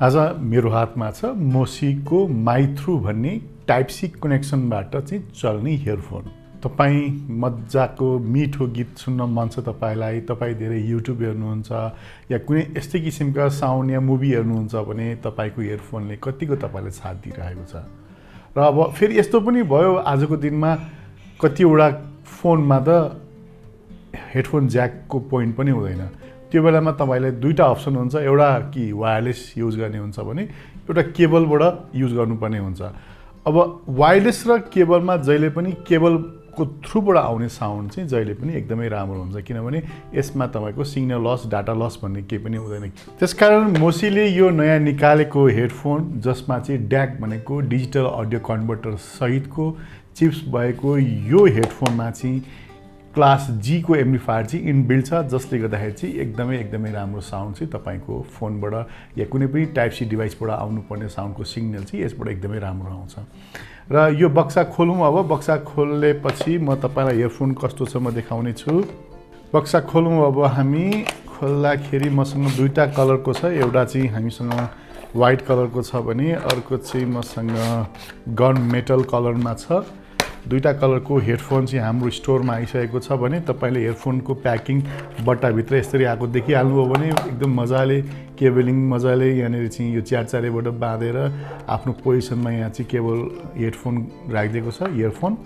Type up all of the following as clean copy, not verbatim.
आज मेरो हातमा छ मोशीको माइथ्रो भन्ने टाइप सी कनेक्सनबाट चाहिँ चल्ने इयरफोन। तपाईँ मजाको मिठो गीत सुन्न मन छ तपाईलाई, तपाईँ धेरै युट्युब हेर्नुहुन्छ या कुनै यस्तै किसिमका साउन्ड या मुभी हेर्नुहुन्छ भने तपाईको इयरफोनले कतिको तपाईलाई साथ दिइरहेको छ। र अब फेरि यस्तो पनि भयो आजको दिनमा कतिवटा फोनमा त हेडफोन ज्याकको पोइन्ट पनि हुँदैन। त्यो बेलामा तपाईलाई दुईटा अप्सन हुन्छ, एउटा कि वायरलेस युज गर्ने हुन्छ भने एउटा केबलबाट युज गर्नुपर्ने हुन्छ। अब वायरलेस र केबलमा जहिले पनि केबलको थ्रुबाट आउने साउन्ड चाहिँ जहिले पनि एकदमै राम्रो हुन्छ, किनभने यसमा तपाईको सिग्नल लस डाटा लस भन्ने केही पनि हुँदैन। त्यसकारण मोशीले यो नयाँ निकालेको हेडफोन जसमा चाहिँ ड्याक भनेको डिजिटल अडियो कन्भर्टर सहितको चिप्स भएको यो हेडफोनमा चाहिँ क्लास जी को एम्प्लिफायर चाहिँ इनबिल्ट छ, जसले गर्दाखेरि चाहिँ एकदमै राम्रो साउन्ड चाहिँ तपाईको फोनबाट या कुनै पनि टाइप सी डिभाइसबाट आउनुपर्ने साउन्डको सिग्नल चाहिँ यसबाट एकदमै राम्रो आउँछ। र यो बक्सा खोलौँ। अब बक्सा खोलेपछि म तपाईलाई इयरफोन कस्तो छ म देखाउने छु। बक्सा खोलौँ। अब हामी खोल्दाखेरि मसँग दुईटा कलरको छ, एउटा चाहिँ हामीसँग व्हाइट कलरको छ भने अर्को चाहिँ मसँग गन मेटल कलरमा छ। दुईटा कलरको हेडफोन चाहिँ हाम्रो स्टोरमा आइसकेको छ भने तपाईले हेडफोनको प्याकिङ बट्टाभित्र यसरी आएको देखिहाल्नुभयो भने एकदम मजाले केबलिङ मजाले यहाँनिर चाहिँ यो चारचारेबाट बाँधेर आफ्नो पोजिसनमा यहाँ चाहिँ केबल हेडफोन राखिदिएको छ इयरफोन।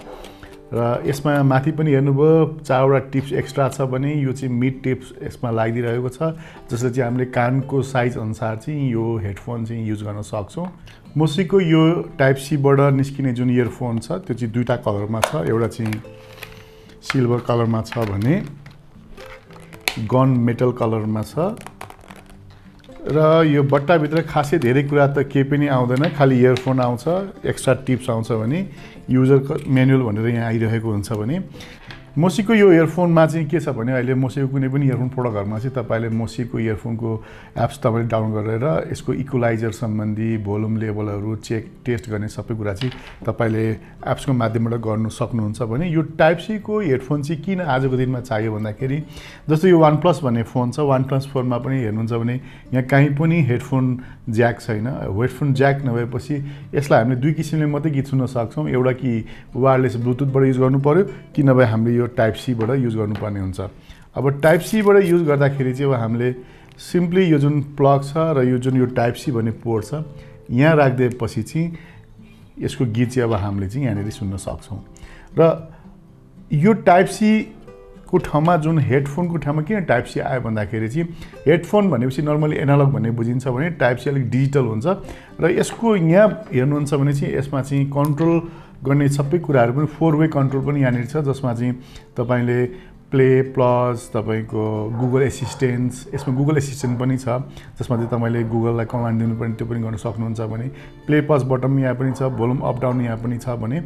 र यसमा माथि पनि हेर्नुभयो चारवटा टिप्स एक्स्ट्रा छ भने यो चाहिँ मिड टिप्स यसमा लागिदिरहेको छ, जसले चाहिँ हामीले कानको साइज अनुसार चाहिँ यो हेडफोन चाहिँ युज गर्न सक्छौँ। मोशीको यो टाइप सीबाट निस्किने जुन इयरफोन छ त्यो चाहिँ दुईटा कलरमा छ, एउटा चाहिँ सिल्भर कलरमा छ भने गन मेटल कलरमा छ। र यो बट्टाभित्र खासै धेरै कुरा त केही पनि आउँदैन, खालि इयरफोन आउँछ, एक्स्ट्रा टिप्स आउँछ भने युजर म्यानुअल भनेर यहाँ आइरहेको हुन्छ भने मोशीको यो इयरफोनमा चाहिँ के छ भने अहिले मोशीको कुनै पनि इयरफोन प्रोडक्टहरुमा चाहिँ तपाईले मोशीको इयरफोनको एप्स तपाईले डाउनलोड गरेर यसको इक्वलाइजर सम्बन्धी भोल्युम लेभलहरु चेक टेस्ट गर्ने सबै कुरा चाहिँ तपाईले एप्सको माध्यमबाट गर्न सक्नुहुन्छ भने यो टाइप सी को हेडफोन चाहिँ किन आजको दिनमा चाहियो भन्दाखेरि जस्तो यो वन प्लस भन्ने फोन छ, वन प्लस फोनमा पनि हेर्नुहुन्छ भने यहाँ कहीँ पनि हेडफोन ज्याक छैन। हेडफोन ज्याक नभएपछि यसलाई हामीले दुई किसिमले मात्रै गीत सुन्न सक्छौं, एउटा कि वायरलेस ब्लुटुथबाट युज गर्नु पर्यो कि नभए हामीले यो टाइप सी बाट युज गर्नुपर्ने हुन्छ। अब टाइप सी बाट युज गर्दाखेरि चाहिँ अब हामीले सिम्पली यो जुन प्लग छ र यो जुन यो टाइप सी भन्ने पोर्ट छ यहाँ राख्दिएपछि चाहिँ यसको गीत चाहिँ अब हामीले चाहिँ यहाँनिर सुन्न सक्छौं। र यो टाइप सी को ठाउँमा जुन हेडफोनको ठाउँमा किन टाइप सी आयो भन्दाखेरि चाहिँ हेडफोन भनेपछि नर्मली एनालग भन्ने बुझिन्छ भने टाइप सी अलिक डिजिटल हुन्छ र यसको यहाँ हेर्नुहुन्छ भने चाहिँ यसमा चाहिँ कन्ट्रोल गर्ने सबै कुराहरु पनि 4 वे कन्ट्रोल पनि यहाँनिर छ, जसमा चाहिँ तपाईले प्ले प्लस तपाईको गुगल एसिस्टेन्ट, यसमा गुगल एसिस्टेन्ट पनि छ जसमा चाहिँ तपाईले गुगललाई कमान्ड दिनुपर्ने त्यो पनि गर्न सक्नुहुन्छ भने प्ले प्लस बटन यहाँ पनि छ, भोल्युम अप डाउन यहाँ पनि छ भने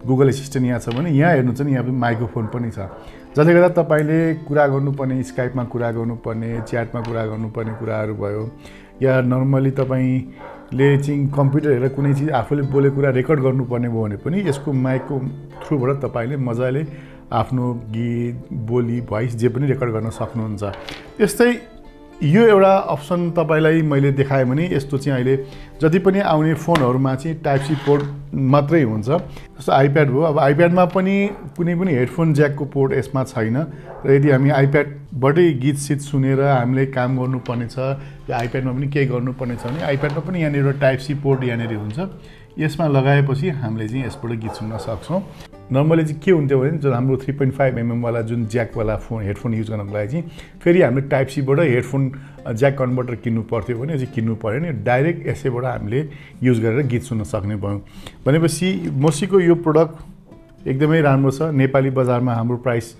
गुगल एसिस्टेन्ट यहाँ छ भने यहाँ हेर्नुहुन्छ नि यहाँ पनि माइक्रोफोन पनि छ, जसले गर्दा तपाईले कुरा गर्नुपर्ने स्काइपमा कुरा गर्नुपर्ने च्याटमा कुरा गर्नुपर्ने कुराहरु भयो या नर्मली तपाईले चाहिँ कम्प्युटर हेरेर कुनै चीज आफूले बोलेको कुरा रेकर्ड गर्नुपर्ने भयो भने पनि यसको माइकको थ्रुबाट तपाईले मजाले आफ्नो गीत बोली भोइस जे पनि रेकर्ड गर्न सक्नुहुन्छ। त्यस्तै यो एउटा अप्सन तपाईलाई मैले देखाए भने यस्तो चाहिँ अहिले जति पनि आउने फोनहरुमा चाहिँ टाइप सी पोर्ट मात्रै हुन्छ। जस्तो आइप्याड भयो, अब आइप्याडमा पनि कुनै पनि हेडफोन ज्याकको पोर्ट यसमा छैन र यदि हामी आइप्याडबाटै गीत सित सुनेर हामीले काम गर्नुपर्ने छ या आइप्याडमा पनि केही गर्नुपर्ने छ भने आइप्याडमा पनि यहाँनिर एउटा टाइप सी पोर्ट यहाँनिर हुन्छ, यसमा लगाएपछि हामीले चाहिँ यसबाट गीत सुन्न सक्छौं। नर्मली चाहिँ के हुन्थ्यो भने जुन हाम्रो 3.5 mm वाला जुन ज्याक वाला फोन हेडफोन युज गर्नको लागि चाहिँ फेरि हामीले टाइप सी बाट हेडफोन ज्याक कन्भर्टर किन्नु पर्थ्यो भने चाहिँ किन्नु पर्दैन, डाइरेक्ट यसैबाट हामीले युज गरेर गीत सुन्न सक्ने भयो। भनेपछि मोशीको यो प्रोडक्ट एकदमै राम्रो छ। नेपाली बजारमा हाम्रो प्राइस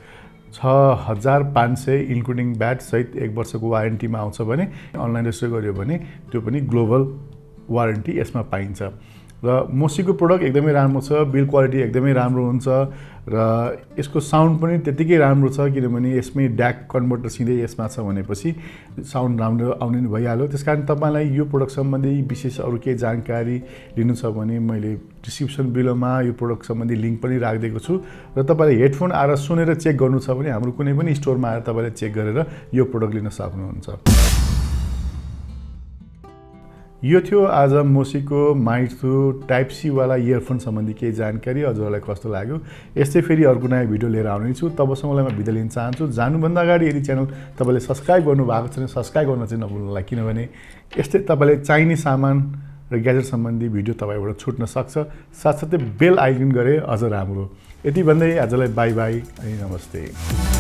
6500 इन्क्लुडिङ भ्याट सहित 1 वर्षको वारेन्टीमा आउँछ भने अनलाइन रेजिस्टर गर्यो भने त्यो पनि ग्लोबल वारेन्टी यसमा पाइन्छ। र मोशीको प्रोडक्ट एकदमै राम्रो छ, बिल्ड क्वालिटी एकदमै राम्रो हुन्छ र यसको साउन्ड पनि त्यतिकै राम्रो छ, किनभने यसमै ड्याक कन्भर्टर सिधै यसमा छ भनेपछि साउन्ड राम्रो आउने नै भइहाल्यो। त्यसकारण तपाईलाई यो प्रोडक्ट सम्बन्धी विशेष अरु केही जानकारी लिनु छ भने मैले डिस्क्रिप्सन बिलोमा यो प्रोडक्ट सम्बन्धी लिंक पनि राखिदिएको छु र तपाईले हेडफोन आएर सुनेर चेक गर्नु छ भने हाम्रो कुनै पनि स्टोरमा आएर तपाईले चेक गरेर यो प्रोडक्ट लिन सक्नुहुन्छ। यो थियो आज मोसीको माइथ्रो टाइप सी वाला इयरफोन सम्बन्धी केही जानकारी। हजुरहरूलाई कस्तो लाग्यो? यस्तै फेरि अर्को नयाँ भिडियो लिएर आउने छु। तबसम्मलाई म बिदा लिन चाहन्छु। जानुभन्दा अगाडि यदि च्यानल तपाईँले सब्स्क्राइब गर्नुभएको छ भने सब्स्क्राइब गर्न चाहिँ नभुल्नु होला, किनभने यस्तै तपाईँले चाहिने सामान र ग्याजेट सम्बन्धी भिडियो तपाईँबाट छुट्न सक्छ। साथसाथै बेल आइकन गरे अझ राम्रो। यति भन्दै आजलाई बाई बाई अनि नमस्ते।